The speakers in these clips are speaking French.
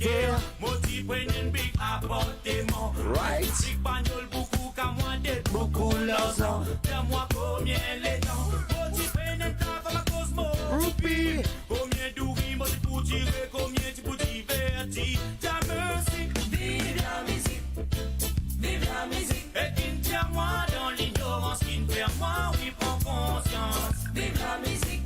militaire. Moti prenen big appartement. Right. Big bagnole beaucoup qu'à moi d'être beaucoup l'argent. Dis-moi combien les temps. Moti prenen ta comme à Cosmo. Rupi. Combien d'ouvriers moti pour tirer, combien tu pour divertir. Ta musique, vive la musique, vive la musique. Et qui ne tient moi dans l'ignorance, qui ne fait moi, oui, prends conscience. Vive la musique,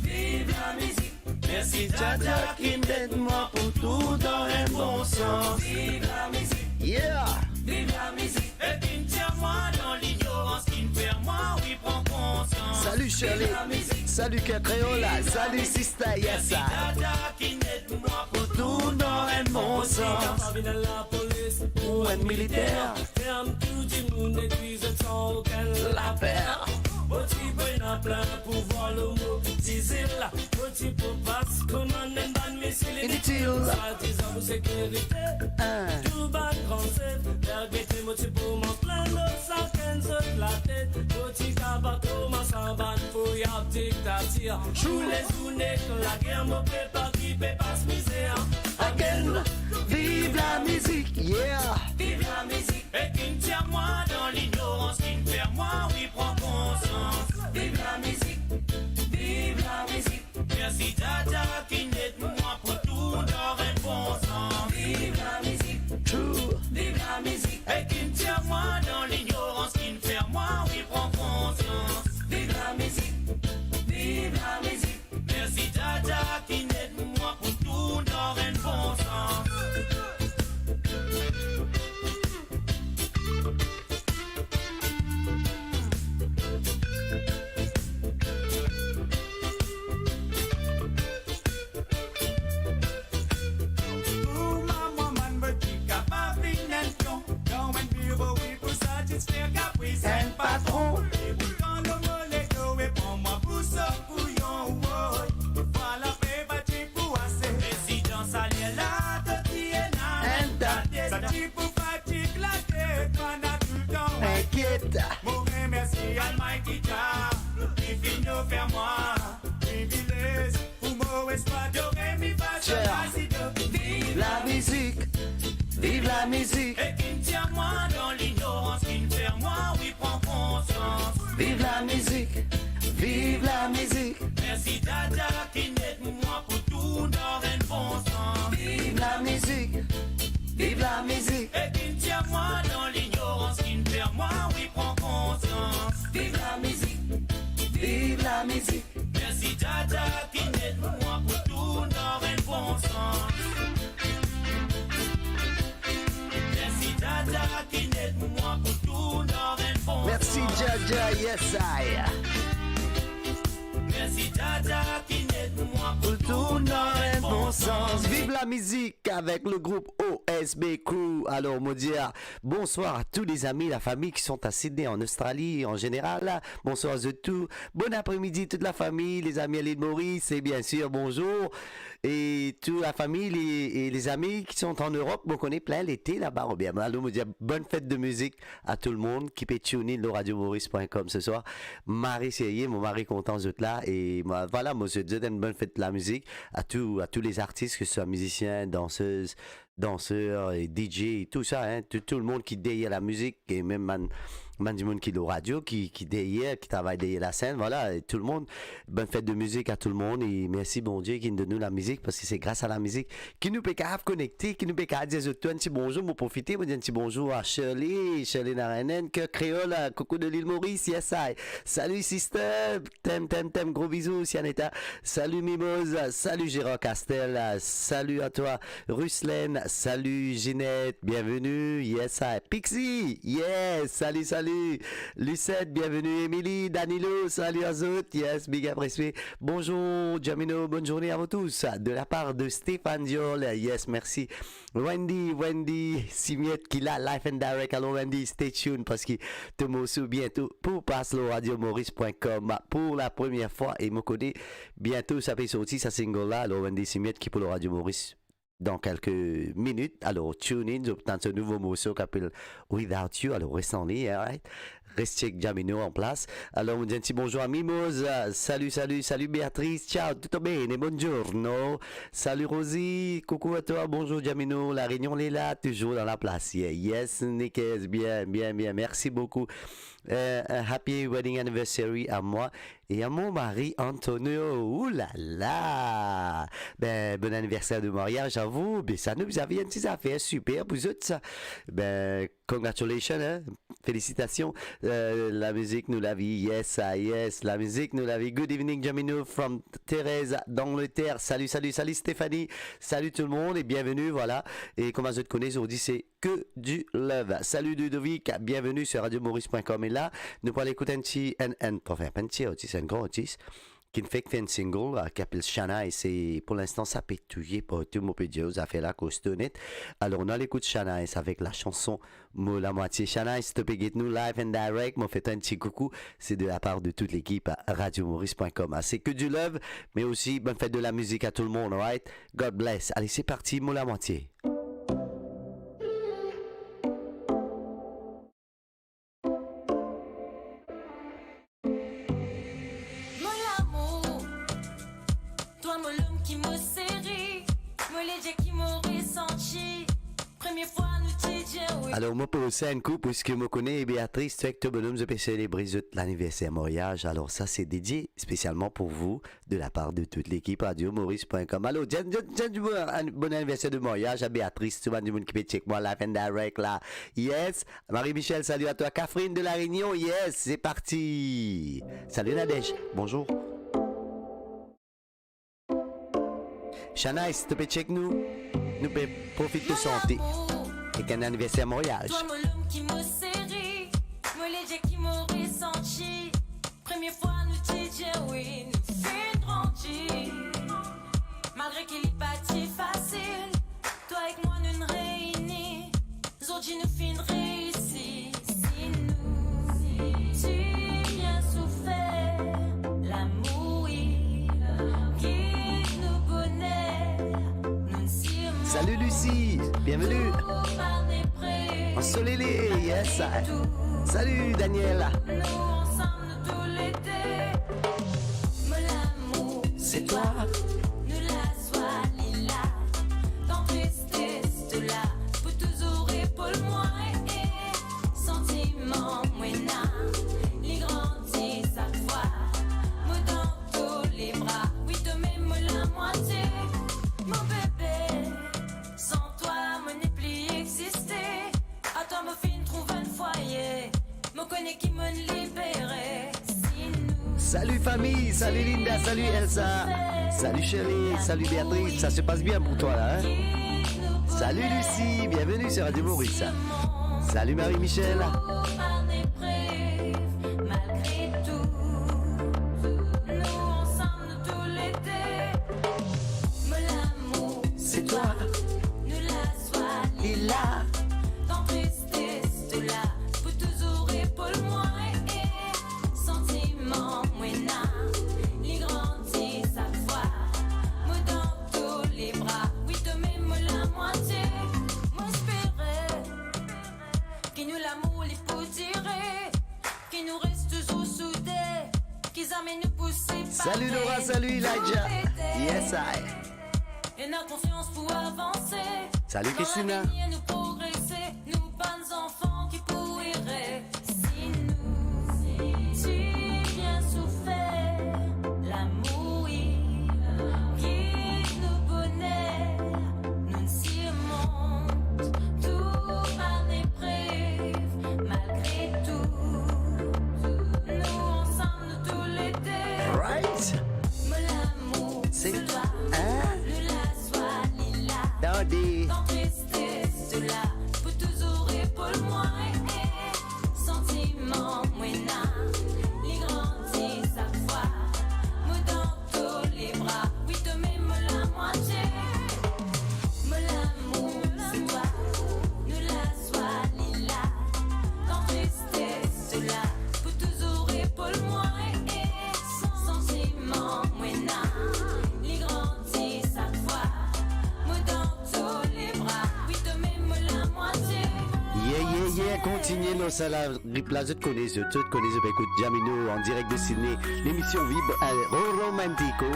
vive la musique. Merci Jaja qui m'aide moi pour tout dans un bon sens. Vive la musique, Yeah. vive la musique. Et qui ne tient moi dans l'ignorance, qui ne fait moi, oui, prends conscience. Salut Shirley. Vive la musique. Salut Créola. Salut Sista Merci Yessa. Jaja qui m'aide moi pour tout dans un bon sens. La police Ou un militaire. ferme tout le monde et puis je sens qu'elle La paire. Petit peu en plein pour voir le mot diesel. Petit peu passe comme un ban missile Inutile. Ça disant pour sécurité. Un. Tout bas français. Vergete mochi pour mon plein de ça qu'elle se la tête. Petit cabato ma samban pour y avoir dictature. Tous les journées que la guerre me prépare qui peut pas se misère. Again. Vive la musique. Yeah. Vive la musique. Et qui me tient moi dans l'ignorance, qui me fait moi, oui, prends conscience. Vive la musique, vive la musique. Merci Jaja qui m'aide moi pour tout dans un bon sens. Vive la musique, True. vive la musique. Et qui me tient moi dans l'ignorance, qui me fait moi, oui, prends conscience. Vive la musique, vive la musique. Merci Jaja qui m'aide moi pour tout dans un bon sens. Un patron. Inquiète. Merci Almighty Jah, qui finit de faire moi, privilège, pour moi, espoir, de mi fa sol, la, si, do. Vive La musique. Vive la musique. et qui me tient moi dans l'ignorance, qui me fait moi, oui, prends conscience. Vive la musique. Vive la musique. Merci Jaja qui m'aide moi pour tout dans un bon sens. Vive la musique. Vive la musique. Et qui me tient moi dans l'ignorance, qui me fait moi, oui, prends conscience. Vive la musique, Vive la musique. merci Jaja qui m'aide moi pour tout dans un bon sens. Merci Jaja qui m'aide moi pour tout dans un bon Merci sens. Jaja. Yes I. Merci Jaja qui m'aide moi pour tout Tout dans dans un un bon sens. Vive Vive la musique avec le groupe OSB Crew. Alors, Maudia, bonsoir à tous les amis, la famille qui sont à Sydney, en Australie en général. Bonsoir à tous. Bon après-midi, toute la famille, les amis à l'île Maurice et bien sûr, bonjour. Et toute la famille et les amis qui sont en Europe. On connaît plein l'été là-bas. Oh, bien, alors, Maudia, bonne fête de musique à tout le monde qui peut tuner le radiomaurice.com ce soir. Marie Sérier, mon mari content d'être là. Et moi, voilà, moi, je dis une bonne fête de la musique à tous les artistes, que ce soit musiciens, danseuses, danseurs et DJ et tout ça, hein, tout le monde qui derrière la musique et même du monde qui est au radio, qui derrière, qui travaille derrière la scène, voilà, et tout le monde. Bonne fête de musique à tout le monde et merci bon Dieu qui nous donne la musique parce que c'est grâce à la musique qui nous peut connecter, qui nous peut dire un petit bonjour, pour profiter, moi dire un petit bonjour à Shirley Narainen, que Créole, coucou de l'île Maurice, yes I. Salut sister, t'aime, gros bisous, Sianeta. Salut Mimose, salut Gérard Castel, salut à toi Ruslen, salut Ginette, bienvenue, yes I. Pixie, yes, salut. Lucette, bienvenue. Émilie, Danilo, salut à vous. Yes, big up, respect. Bonjour, Jamino, bonne journée à vous tous. De la part de Stéphane Diol, yes, merci. Wendy, Simiette qui l'a live and direct. Alors Wendy, stay tuned parce que te mosso bientôt pour passer au radiomaurice.com pour la première fois et me connaît bientôt ça peut sortir sa single là. Alors Wendy Simiette qui pour le Radio Maurice dans quelques minutes. Alors, tune in, j'obtiens ce nouveau morceau qui s'appelle Without You. Alors, restez en ligne, right? Restez Jamino en place. Alors, on dit un petit bonjour à Mimose. Salut Béatrice. Ciao, tutto bene, buongiorno. Salut Rosie. Coucou à toi, bonjour Jamino. La Réunion est là, toujours dans la place. Yeah. Yes, Nikes, bien. Merci beaucoup. Happy wedding anniversary à moi et à mon mari Antonio. Ouh là là. Ben, bon anniversaire de mariage à vous. Ben, ça nous avait une petite affaire super pour vous autres, ça. Ben, congratulations, hein? Félicitations. La musique nous l'a vu. Yes, la musique nous l'a vu. Good evening, Jamino from Thérèse d'Angleterre. Salut Stéphanie. Salut tout le monde et bienvenue, voilà. Et comme vous connaissez, aujourd'hui, c'est que du love. Salut Ludovic, bienvenue sur radiomaurice.com. Et là, nous allons écouter un petit, c'est un gros artiste qui fait un single qui s'appelle Shana et c'est pour l'instant ça pétouillé pour tout mon pédio, ça fait la costonnette. Alors on a l'écoute Shana avec la chanson Mo la moitié. Shana, s'il te plaît, nous live and direct, m'en fait un petit coucou, c'est de la part de toute l'équipe à radiomaurice.com. C'est que du love, mais aussi bonne fête de la musique à tout le monde, alright? God bless. Allez, c'est parti, Mo la moitié. Alors, moi, pour aussi un coup, puisque je connais Béatrice, tu sais que tu bonhomme de célébrer l'anniversaire mariage. Alors, ça, c'est dédié spécialement pour vous, de la part de toute l'équipe radiomaurice.com. Alors, bon anniversaire de mariage à Béatrice. Tu vas du monde qui peut check moi, live and direct, là. Yes. Marie-Michel, salut à toi. Catherine de la Réunion, yes. C'est parti. Salut Nadège. Bonjour. Shana, s'il te plaît, check nous. Nous pouvons profiter de santé. Et qu'un anniversaire mariage. Toi, mon l'homme qui me série, moi les qui m'aurait senti. Première fois, nous disons oui, nous fait grandir. Malgré qu'il n'est pas si facile, toi avec moi, nous nous réunis. Aujourd'hui, nous finissons réussi. Si nous, tu viens souffrir, l'amour, guide nos bonheurs. Nous ne Salut Lucie, bienvenue. Ensoleillé, yes. Salut Daniel. Nous ensemble tout l'été. Mais l'amour, c'est toi. Nous la soie lila. Dans tristesse de là. Pour toujours épaule moi et sentiment moina. Les grandis chaque fois. Moi dans tous les bras. Oui, de même la moitié. Mon bébé. Sans toi, mon n'est plus existé. Attends, me fin trouve un foyer. Me connais qui me libérait. Si nous. Salut famille, salut Linda, salut Elsa. Salut chérie, salut Béatrice. Ça se passe bien pour toi là, hein? Salut Lucie, bienvenue sur Radio Maurice. Salut Marie-Michel. Malgré tout, nous ensemble tout l'été. Mais l'amour, c'est toi. Nous la soie lila. Dans tristesse de là. Pour toujours épaule moi et sentiment moina. Les grandis chaque fois. Moi dans tous les bras. Oui, de même la moitié. Moi espérais qui nous l'amour les pour tirer. Qui nous reste toujours soudés. Qu'ils amènent nous pousser. Salut Laura, salut Elijah. Yes I. Et la confiance pour avancer. Salut Christina. Nous progresser, nous bonnes enfants qui pourraient. Si nous, tu viens souffrir, l'amour, guide nos bonheurs, nous s'y monte, tout par épreuve, malgré tout, nous ensemble tout l'été. Right. Mais l'amour, c'est toi, hein? nous la soie lila. Daddy. Dans tristesse de là. Daniel Ossala, replace de connaissez, écoute, Jamino en direct de Sydney, l'émission Vibre Romantico.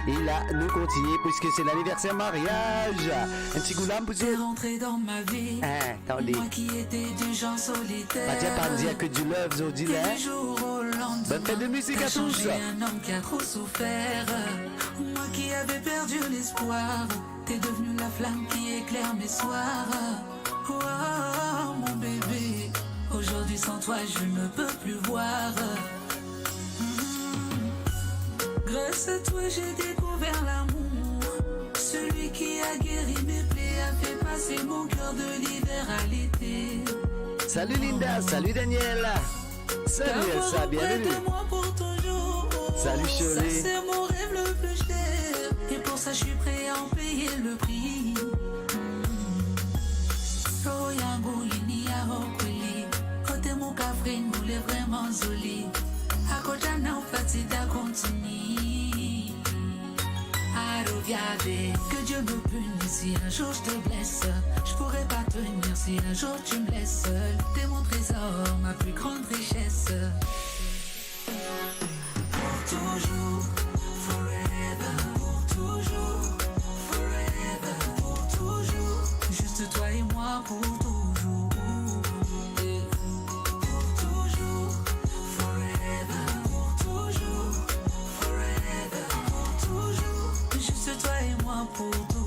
Et là, nous continuons puisque c'est l'anniversaire mariage. Un petit goulam pour T'es vous. rentré dans ma vie. Attendez. Moi qui étais du genre solitaire. Pas dire pas dire que du love, Zodi, Et là. du jour au lendemain, Bonne fête de musique t'as à tous. changé un homme qui a trop souffert. Moi qui avais perdu l'espoir, t'es devenu la flamme qui éclaire mes soirs. Oh, mon bébé, aujourd'hui sans toi je ne peux plus voir. Grâce à toi j'ai découvert l'amour. Celui qui a guéri mes plaies a fait passer mon cœur de l'hiver à l'été. Salut Linda, salut Daniel. Salut Elsa, bienvenue. Moi pour toujours. Salut, chérie. Ça c'est mon rêve le plus cher. Et pour ça je suis prêt à en payer le prix. Oh yango yini ya hokweli. Côté mon café nous les vraiment zoli. À côté n'a fait ta continue. Que Dieu me punisse si un jour je te blesse. Je pourrais pas tenir si un jour tu me laisses seul. T'es mon trésor, ma plus grande richesse. Pour toujours, forever. Pour toujours, forever. Pour toujours, juste toi et moi pour toujours. Pour toujours, forever. Pour toujours, forever. Pour toujours, juste toi et moi pour toujours.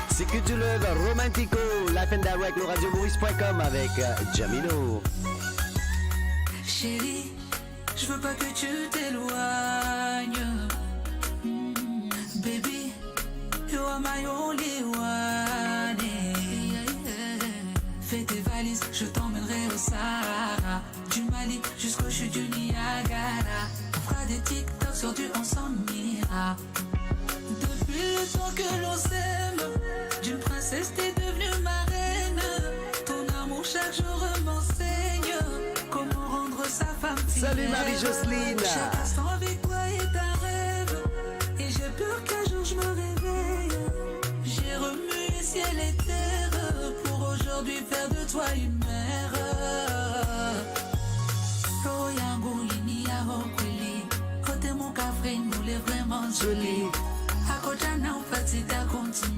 C'est que du love romantico, live and direct, le radiomaurice.com avec Jamino. Chérie, je veux pas que tu t'éloignes. Baby, you are my only one. Fais tes valises, je t'emmènerai au Sahara. Du Mali jusqu'au chute du Niagara. On fera des TikToks sur du on s'en ira. Depuis le temps que l'on s'aime, d'une princesse t'es devenue ma reine. Ton amour chaque jour m'enseigne comment rendre sa femme fidèle. Salut Marie-Jocelyne. Chaque instant avec toi est un rêve. Et j'ai peur qu'un jour je me réveille. J'ai remué ciel et terre pour aujourd'hui faire de toi une mère. Oh yango yini ya hokweli. Côté mon café nous les vraiment jolis. À côté n'a fait si t'as continué.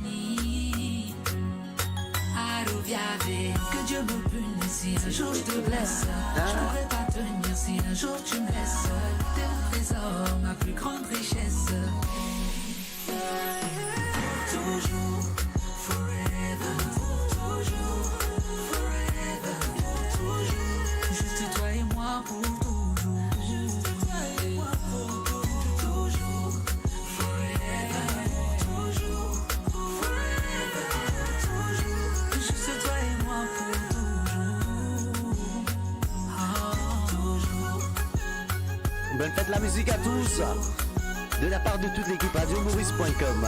Que Dieu me punisse si un jour je te blesse. Je pourrais pas tenir si un jour tu me laisses seul. T'es mon trésor, ma plus grande richesse. Toujours, forever. Toujours, forever. Toujours, juste toi et moi pour toujours. Juste toi et moi pour toujours. Forever. Toujours, forever. Toujours, juste toi et moi pour toujours. Ah, toujours. Bonne fête de la musique à tous. De la part de toute l'équipe radiomaurice.com.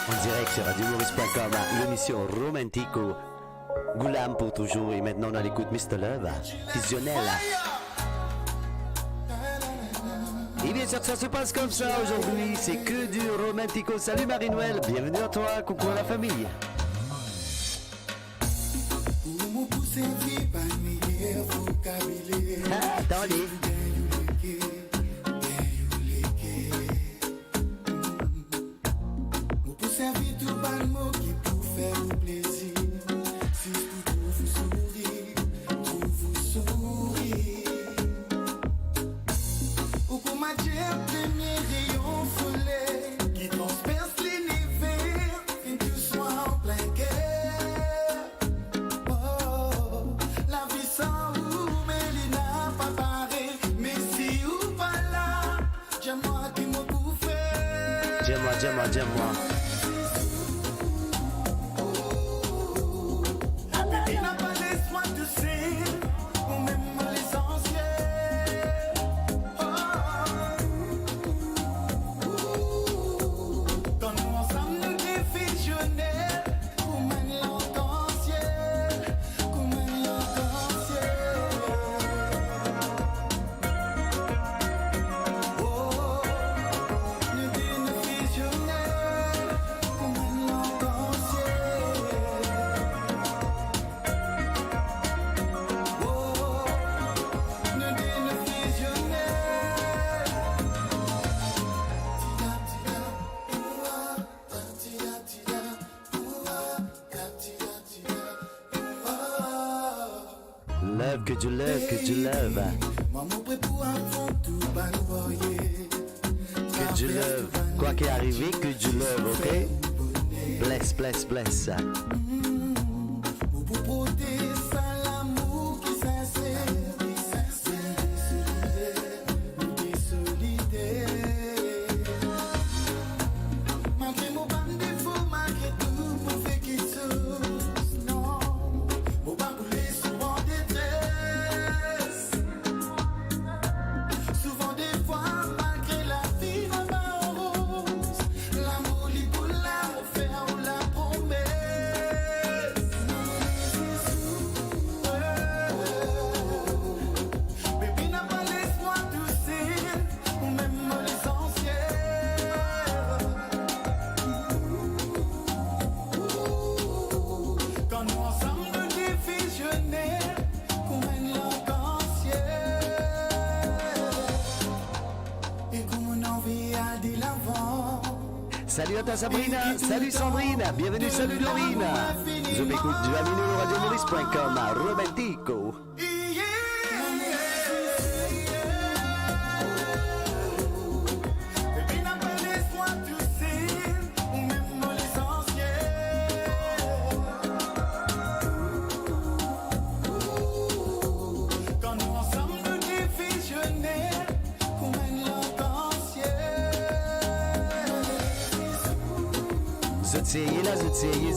En direct sur radiomaurice.com, l'émission Romantico. Goulam pour toujours et maintenant on l'écoute Mr. Love, fusionnel. Et bien sûr, ça se passe comme ça aujourd'hui, c'est que du Romantico. Salut Marie-Noël, bienvenue à toi, coucou à la famille. Ah, attendez. J'aime-moi. Love, que du love, que du love. Que du love. Quoi qu'il arrive, que du love, ok? Bless, bless, bless. Salut à toi Sabrina, salut Sandrine, bienvenue, salut Laurine. Je m'écoute du Amino radiomaurice.com à Romantico.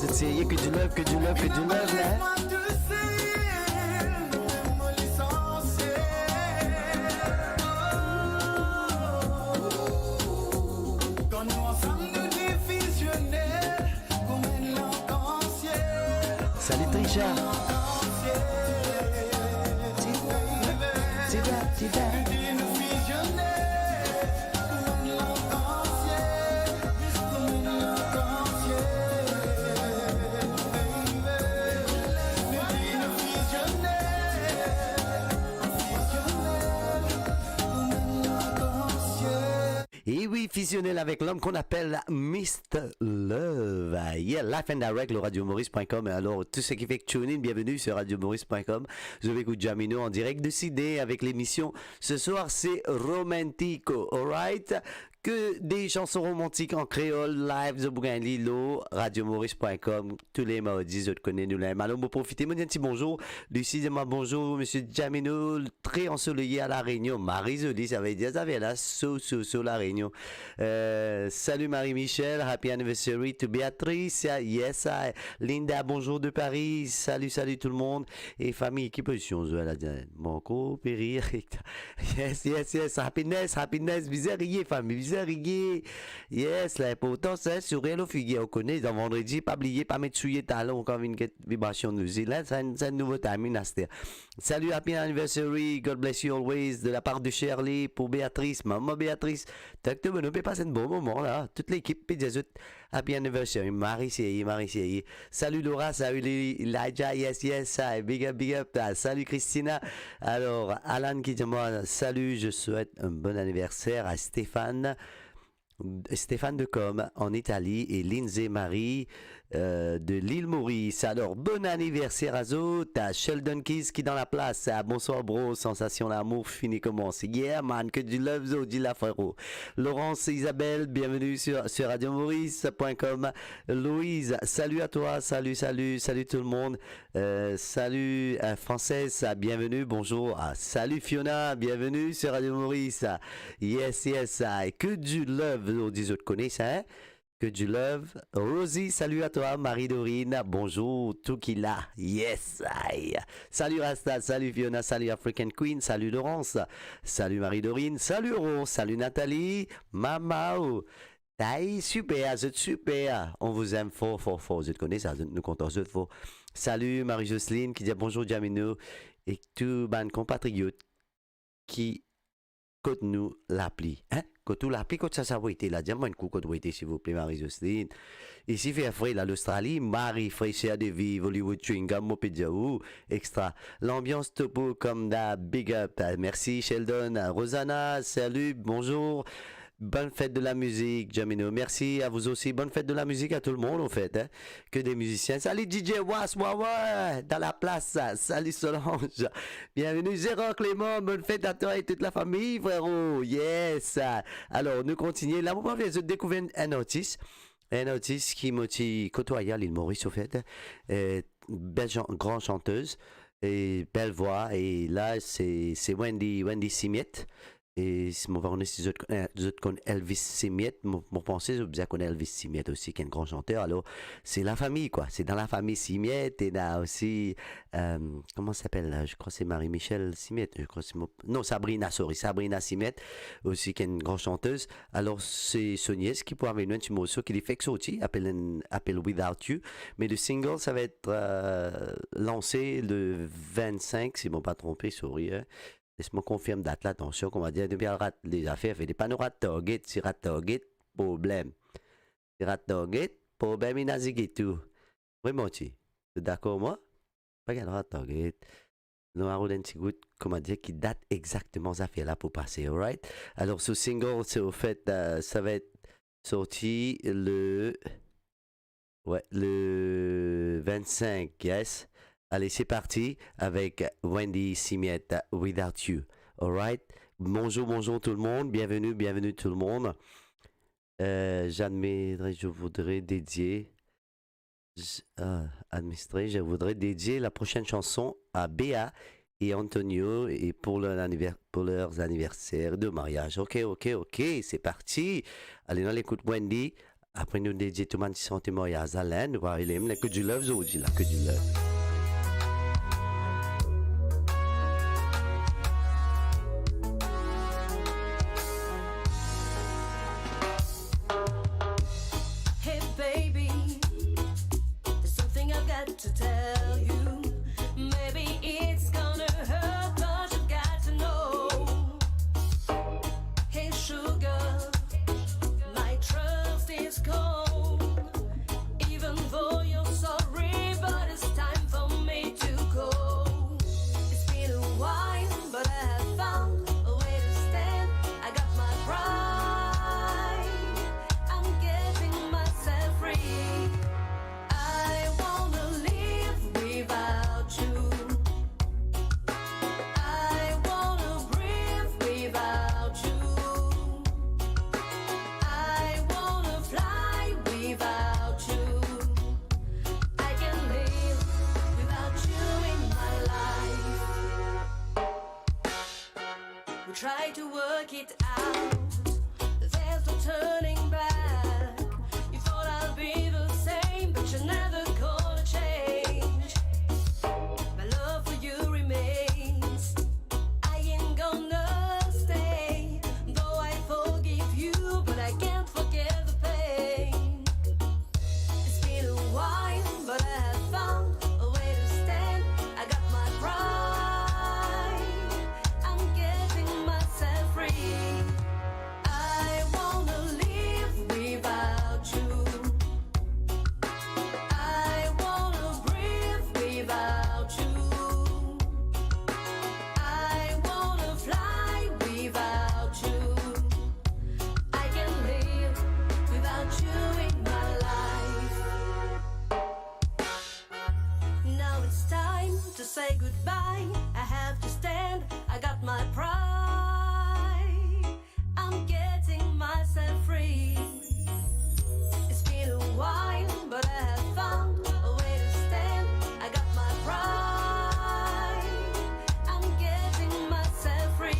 Zutseyi, que du love, que du love, que du love, là. Salut Trisha. Et oui, fusionnel avec l'homme qu'on appelle Mr. Love. Yeah, Life and Direct, le radiomaurice.com. Alors, tout ce qui fait que tune in, bienvenue sur radiomaurice.com. Je vais écouter Jamino en direct de Sydney avec l'émission. Ce soir, c'est Romantico, alright? Que des chansons romantiques en créole, live de Bougain Lilo, radiomaurice.com, tous les mardis, je te connais, nous l'aimons. Alors, vous profitez, mon petit bonjour. Lucie, dis-moi bonjour, monsieur Jamino, très ensoleillé à La Réunion. Marie-Jolie, ça veut dire, ça vient là, La Réunion. Salut Marie-Michel, happy anniversary to Béatrice, yes, Linda, bonjour de Paris, salut tout le monde. Et famille, qui position, je vais dire, Monco, Périr, yes, happiness, bizarrier, famille, yes, l'important c'est sourire au figuier. On connaît dans vendredi, pas oublier, pas mettre souillé talon comme une vibration de musique. Là, c'est un nouveau timing à cette. Salut, happy anniversary, God bless you always, de la part de Shirley pour Béatrice, maman Béatrice. Tant que tu me peux passer un bon moment là. Toute l'équipe, puis des autres, happy anniversary. Marie Sieye. Salut Laura, salut Elijah, yes, big up. Salut Christina. Alors, Alan qui dit moi, salut, je souhaite un bon anniversaire à Stéphane de Com en Italie et Lindsay Marie de l'île Maurice. Alors, bon anniversaire à eux. T'as Sheldon Keys qui est dans la place. Bonsoir bro, sensation l'amour fini commence. Yeah man, que du love zo, dit la frérot. Laurence et Isabelle, bienvenue sur radiomaurice.com. Louise, salut à toi, salut tout le monde. Salut Française, bienvenue, bonjour. Salut Fiona, bienvenue sur Radio Maurice. Yes, que du love, zo, dit autres connaissent, hein? Que du love. Rosie, salut à toi. Marie-Dorine, bonjour. Tout qui là. Yes. Aïe. Salut Rasta, salut Fiona, salut African Queen, salut Laurence, salut Marie-Dorine, salut Rose, salut Nathalie, Mamao. Aïe, super, vous êtes super. On vous aime fort. Vous êtes connaissez ça, nous comptons vous êtes fort. Salut Marie-Jocelyne qui dit bonjour Jamino et tout ban compatriotes qui côte nous l'appli. Hein? Côte nous l'appli, côte ça va être là. Dis-moi un coup, côte va être s'il vous plaît, Marie-Jocelyne. Ici, fait frais, là, l'Australie, Marie, fraîcheur de vivre, Hollywood Chewing Gum, Mopediaou, extra. L'ambiance topo comme d'hab, big up. Merci, Sheldon. Rosanna, salut, bonjour. Bonne fête de la musique, Jamino. Merci à vous aussi. Bonne fête de la musique à tout le monde, en fait. Hein? Que des musiciens. Salut DJ Was, dans la place. Salut Solange. Bienvenue Gérard Clément. Bonne fête à toi et toute la famille, frérot. Yes. Alors, nous continuons. Là, vous pouvez découvrir un artiste. Un artiste qui m'a côtoyé à l'île Maurice, au fait. Grande chanteuse. Et belle voix. Et là, c'est Wendy Simiet. Et si mon parent si je connais Elvis Simiet, mon pensée, je bien connais Elvis Simiet aussi, qui est un grand chanteur. Alors, c'est la famille, quoi. C'est dans la famille Simiet. Et là aussi, comment ça s'appelle? Je crois que c'est Marie-Michel Simiet. Je crois que c'est non, Sabrina Simiet, aussi, qui est une grande chanteuse. Alors, c'est son nièce qui pourra venir un petit morceau qui est fait aussi, appelle Without You. Mais le single, ça va être lancé le 25, si je ne m'ai pas trompé, sorry. Laisse-moi confirmer date là, attention, qu'on va dire, depuis les affaires, fait des panneaux rat target, si rat target, problème. Si rat target, problème, il n'a tout. Vraiment, tu es d'accord, moi? Pas qu'il rat target. Nous avons un petit goût, comment dire, qui date exactement ces affaires là pour passer, alright? Alors, ce single, c'est au fait, ça va être sorti le 25, yes? Allez, c'est parti avec Wendy Simiet, Without You. Alright? Bonjour tout le monde. Bienvenue tout le monde. Je voudrais dédier la prochaine chanson à Béa et Antonio et pour leurs anniversaires de mariage. Ok, c'est parti. Allez, on écoute Wendy. Après, nous dédier tout le monde qui sont mariage à Alain. Nous allons que du love, que du love. To tell you, maybe it's gonna hurt, but you got to know. Hey sugar, my trust is cold. Even though you're sorry, but it's time for me to go. It's been a while, but I have found a way to stand. I got my pride, I'm getting myself free. I wanna without you, I wanna breathe without you, I wanna fly without you, I can live without you in my life. We try to work it out, there's no turning back. You thought I'd be the same, but you're never gonna change. My love for you remains. I ain't gonna stay. Though I forgive you, but I can't forget the pain. It's been a while, but I have found a way to stand. I got my pride, I'm getting myself free. I wanna live without you, I wanna breathe without you, I wanna fly without you, I can live without you in my life. Now it's time to say goodbye. I have to stand, I got my pride, I'm getting myself free. It's been a while, but I have found a way to stand. I got my pride, I'm getting myself free.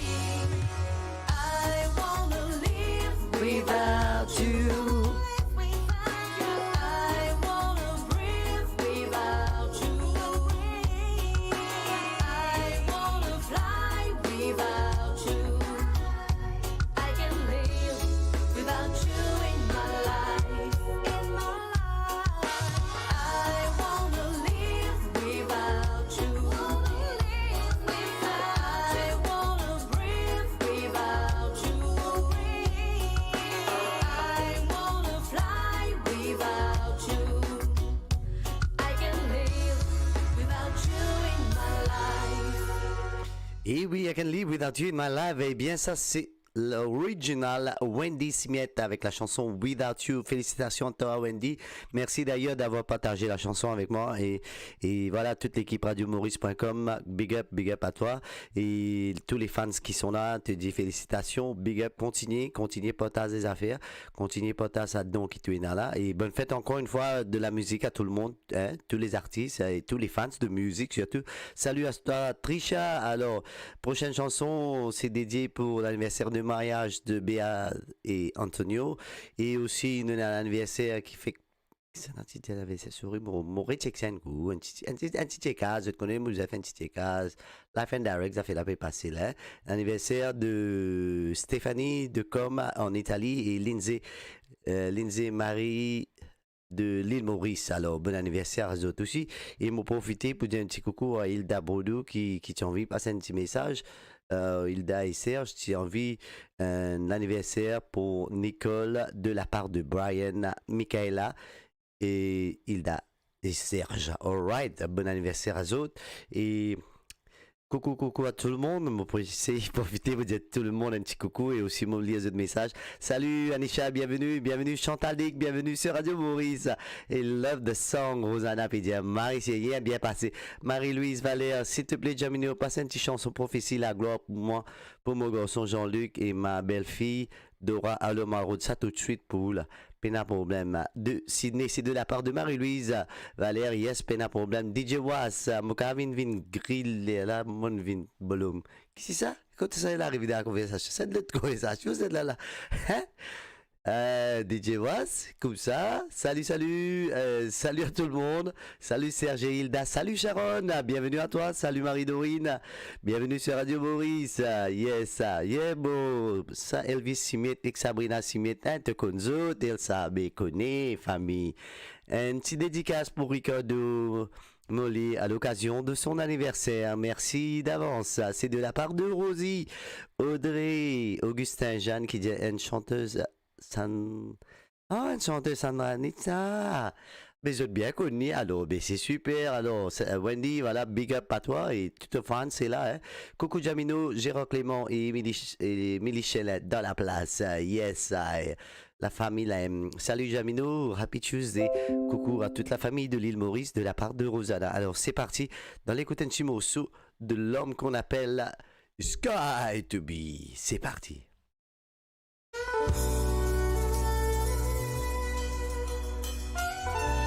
I wanna live without you, I wanna breathe without you, I wanna fly without you, I can live without you in my life. I wanna live without you, I wanna breathe without you, I wanna fly without you, I can live without you in my life. Et oui, I Can Live Without You in My Life. Eh bien, ça, c'est l'original Wendy Smith avec la chanson Without You. Félicitations à toi, Wendy. Merci d'ailleurs d'avoir partagé la chanson avec moi. Et voilà, toute l'équipe radiomaurice.com, big up à toi. Et tous les fans qui sont là, te dis félicitations, big up, continuez, partage des affaires, continuez, partage à don qui tu es là. Et bonne fête encore une fois de la musique à tout le monde, hein, tous les artistes et tous les fans de musique surtout. Salut à toi, Trisha. Alors, prochaine chanson, c'est dédié pour l'anniversaire de mariage de Béa et Antonio. Et aussi, nous avons un anniversaire qui fait. C'est un petit anniversaire sur Maurice Tcheksen, un petit cas, je connais, vous avez fait un petit cas. Life and Direct, ça fait la paix passer là. Anniversaire de Stéphanie de Com en Italie et Lindsay Marie de l'île Maurice. Alors, bon anniversaire à eux aussi. Et m'en profiter pour dire un petit coucou à Hilda Baudou qui t'a envie de passer un petit message. Hilda et Serge, tu as envie un anniversaire pour Nicole de la part de Brian, Michaela et Hilda et Serge. Alright, bon anniversaire à eux. Et coucou à tout le monde. Je vais profiter pour dire à tout le monde un petit coucou et aussi me lire de messages. Salut Anisha, bienvenue Chantal Dick, bienvenue sur Radio Maurice. Et love the song, Rosanna Pédia. Marie, c'est bien passé. Marie-Louise Valère, s'il te plaît, Jamino, passe une petite chanson prophétie, la gloire pour moi, pour mon garçon Jean-Luc et ma belle-fille Dora Alomaro. Ça tout de suite pour là. Pena problème de Sydney, c'est de la part de Marie-Louise Valère. Yes, pena problème. DJ Was, Mokavin Vin Grill, là, mon Vin Bolum. Qu'est-ce que c'est ça? Quand ça est arrivé dans la conversation, c'est de l'autre conversation, c'est de là. Hein? DJ Was, comme ça. Salut à tout le monde. Salut Serge et Hilda. Salut Sharon, bienvenue à toi. Salut Marie-Dorine, bienvenue sur Radio Maurice. Yes, yeah, bon. Ça, Elvis Simit et Sabrina Simit, hein, te connais, Elsa Béconné, famille. Un petit dédicace pour Ricardo Molly à l'occasion de son anniversaire. Merci d'avance. C'est de la part de Rosie, Audrey, Augustin, Jeanne qui dit une chanteuse. Une chanteuse Sandra Nitsa. Mais je bien connu, alors, c'est super. Alors, Wendy, voilà, big up à toi et tout le fan, c'est là. Hein. Coucou Jamino, Gérard Clément et Émilie Chelette dans la place. Yes, la famille là. Salut Jamino, happy Tuesday. Coucou à toute la famille de l'île Maurice de la part de Rosanna. Alors, c'est parti dans l'écoute un petit morceau de l'homme qu'on appelle Sky to Be. C'est parti.